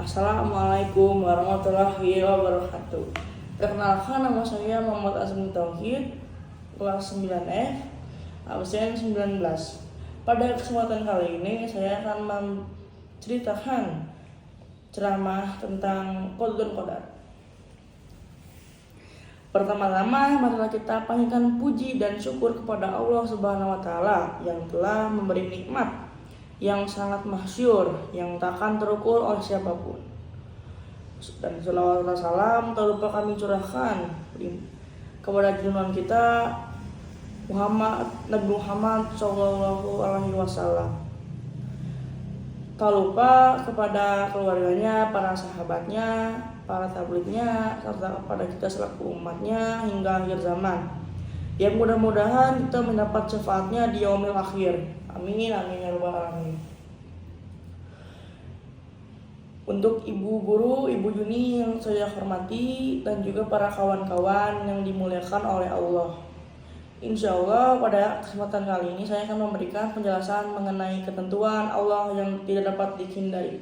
Assalamualaikum warahmatullahi wabarakatuh. Perkenalkan, nama saya Muhammad Azmi Tauhid, kelas 9F, absen 19. Pada kesempatan kali ini saya akan menceritakan ceramah tentang qada dan qadar. Pertama-tama marilah kita panjatkan puji dan syukur kepada Allah Subhanahu wa taala yang telah memberi nikmat yang sangat masyhur, yang takkan terukur oleh siapapun. Dan salawat dan salam tak lupa kami curahkan kepada junjungan kita Nabi Muhammad Shallallahu Alaihi Wasallam. Tak lupa kepada keluarganya, para sahabatnya, para tablignya, serta kepada kita selaku umatnya hingga akhir zaman. Yang mudah-mudahan kita mendapat syafaatnya di yaumil akhir. Amin, amin ya rabbal alamin. Untuk ibu guru, ibu Yuni yang saya hormati, dan juga para kawan-kawan yang dimuliakan oleh Allah. Insya Allah pada kesempatan kali ini saya akan memberikan penjelasan mengenai ketentuan Allah yang tidak dapat dihindari.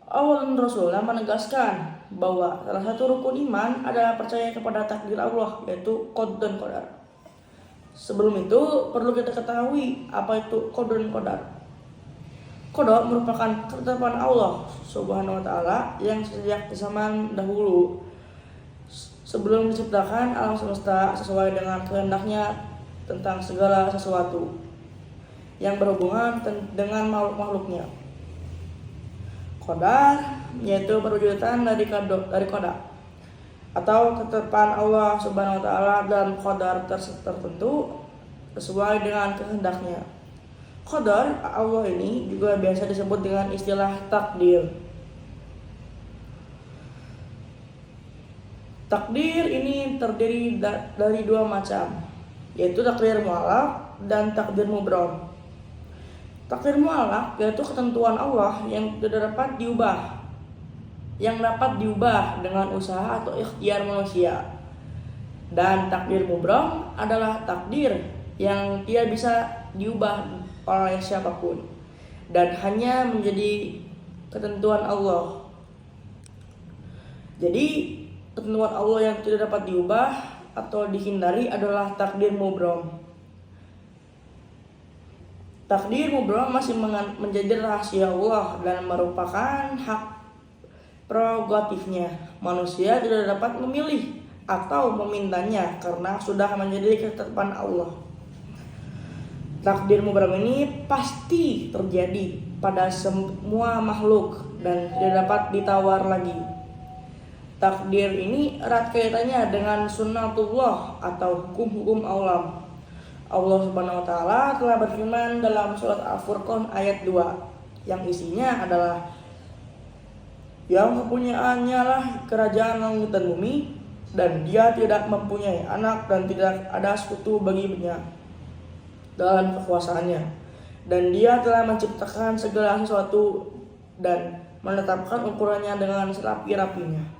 Allah dan Rasulullah menegaskan bahwa salah satu rukun iman adalah percaya kepada takdir Allah, yaitu qada dan qadar. Sebelum itu perlu kita ketahui apa itu qada dan qadar. Qada merupakan ketetapan Allah Subhanahu wa taala yang sejak zaman dahulu sebelum diciptakan alam semesta sesuai dengan kehendaknya tentang segala sesuatu yang berhubungan dengan makhluk-makhluknya. Qadar yaitu perwujudan dari qada atau ketetapan Allah Subhanahu wa taala dalam qadar tertentu sesuai dengan kehendaknya. Qadar Allah ini juga biasa disebut dengan istilah takdir. Takdir ini terdiri dari dua macam, yaitu takdir mu'allaq dan takdir mubram. Takdir mu'allaq yaitu ketentuan Allah yang tidak dapat diubah, yang dapat diubah dengan usaha atau ikhtiar manusia. Dan takdir mubram adalah takdir yang tidak bisa diubah oleh siapapun dan hanya menjadi ketentuan Allah. Jadi ketentuan Allah yang tidak dapat diubah atau dihindari adalah takdir mubram. Takdir mubram masih menjadi rahasia Allah dan merupakan hak prerogatifnya. Manusia tidak dapat memilih atau memintanya karena sudah menjadi ketetapan Allah. Takdir mubram ini pasti terjadi pada semua makhluk dan tidak dapat ditawar lagi. Takdir ini erat kaitannya dengan sunnatullah atau hukum-hukum Allah. Allah Subhanahu wa taala telah berfirman dalam surat Al-Furqan ayat 2 yang isinya adalah yang kepunyaannya lah kerajaan langit dan bumi, dan dia tidak mempunyai anak dan tidak ada sekutu baginya dalam kekuasaannya, dan dia telah menciptakan segala sesuatu dan menetapkan ukurannya dengan serapi-rapinya.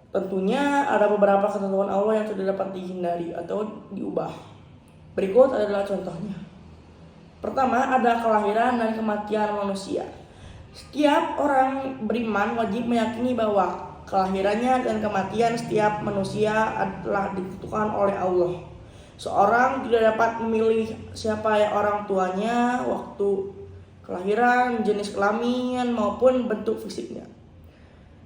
Tentunya ada beberapa ketentuan Allah yang tidak dapat dihindari atau diubah. Berikut adalah contohnya. Pertama, ada kelahiran dan kematian manusia. Setiap orang beriman wajib meyakini bahwa kelahirannya dan kematian setiap manusia adalah ditentukan oleh Allah. Seorang tidak dapat memilih siapa orang tuanya, waktu kelahiran, jenis kelamin maupun bentuk fisiknya.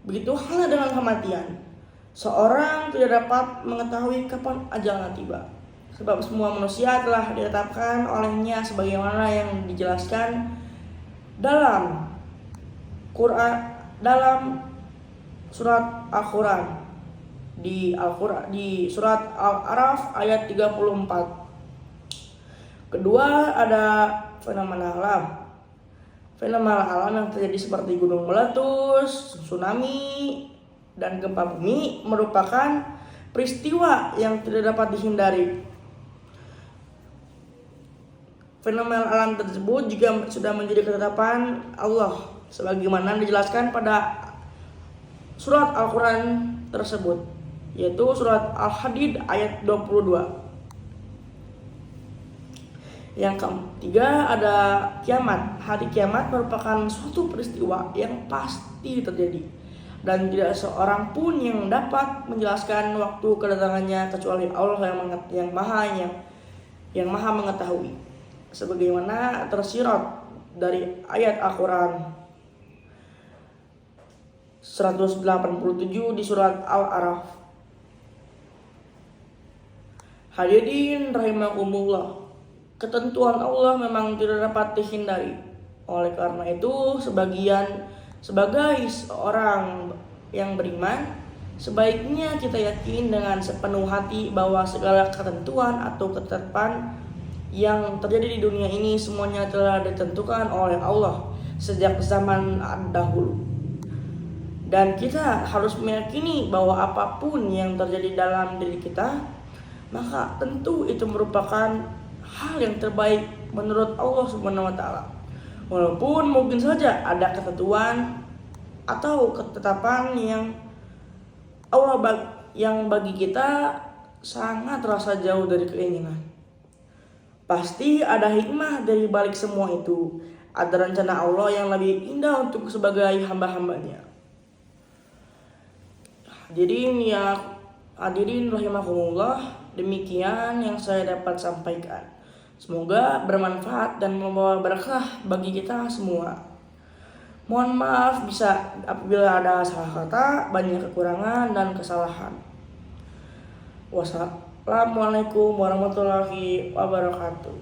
Begitu halnya dengan kematian. Seorang tidak dapat mengetahui kapan ajalnya tiba, sebab semua manusia telah ditetapkan olehnya sebagaimana yang dijelaskan dalam Quran, dalam surat Al-Quran di surat Al-A'raf ayat 34. Kedua, ada fenomena alam. Fenomena alam yang terjadi seperti gunung meletus, tsunami, dan gempa bumi merupakan peristiwa yang tidak dapat dihindari. Fenomena alam tersebut juga sudah menjadi ketetapan Allah sebagaimana dijelaskan pada surat Al-Quran tersebut, yaitu surat Al-Hadid ayat 22. Yang ketiga ada kiamat. Hari kiamat merupakan suatu peristiwa yang pasti terjadi, dan tidak seorang pun yang dapat menjelaskan waktu kedatangannya kecuali Allah yang maha mengetahui. Sebagaimana tersirat dari ayat Al-Quran 187 di surat Al-A'raf. Hadirin rahimakumullah, ketentuan Allah memang tidak dapat dihindari. Oleh karena itu, sebagai seorang yang beriman, sebaiknya kita yakin dengan sepenuh hati bahwa segala ketentuan atau ketetapan yang terjadi di dunia ini semuanya telah ditentukan oleh Allah sejak zaman dahulu. Dan kita harus meyakini bahwa apapun yang terjadi dalam diri kita, maka tentu itu merupakan hal yang terbaik menurut Allah Subhanahu wa taala. Walaupun mungkin saja ada ketentuan atau ketetapan yang bagi kita sangat terasa jauh dari keinginan. Pasti ada hikmah dari balik semua itu. Ada rencana Allah yang lebih indah untuk sebagai hamba-hambanya. Hadirin rahimakumullah, demikian yang saya dapat sampaikan. Semoga bermanfaat dan membawa berkah bagi kita semua. Mohon maaf apabila ada salah kata, banyak kekurangan dan kesalahan. Wassalamualaikum warahmatullahi wabarakatuh.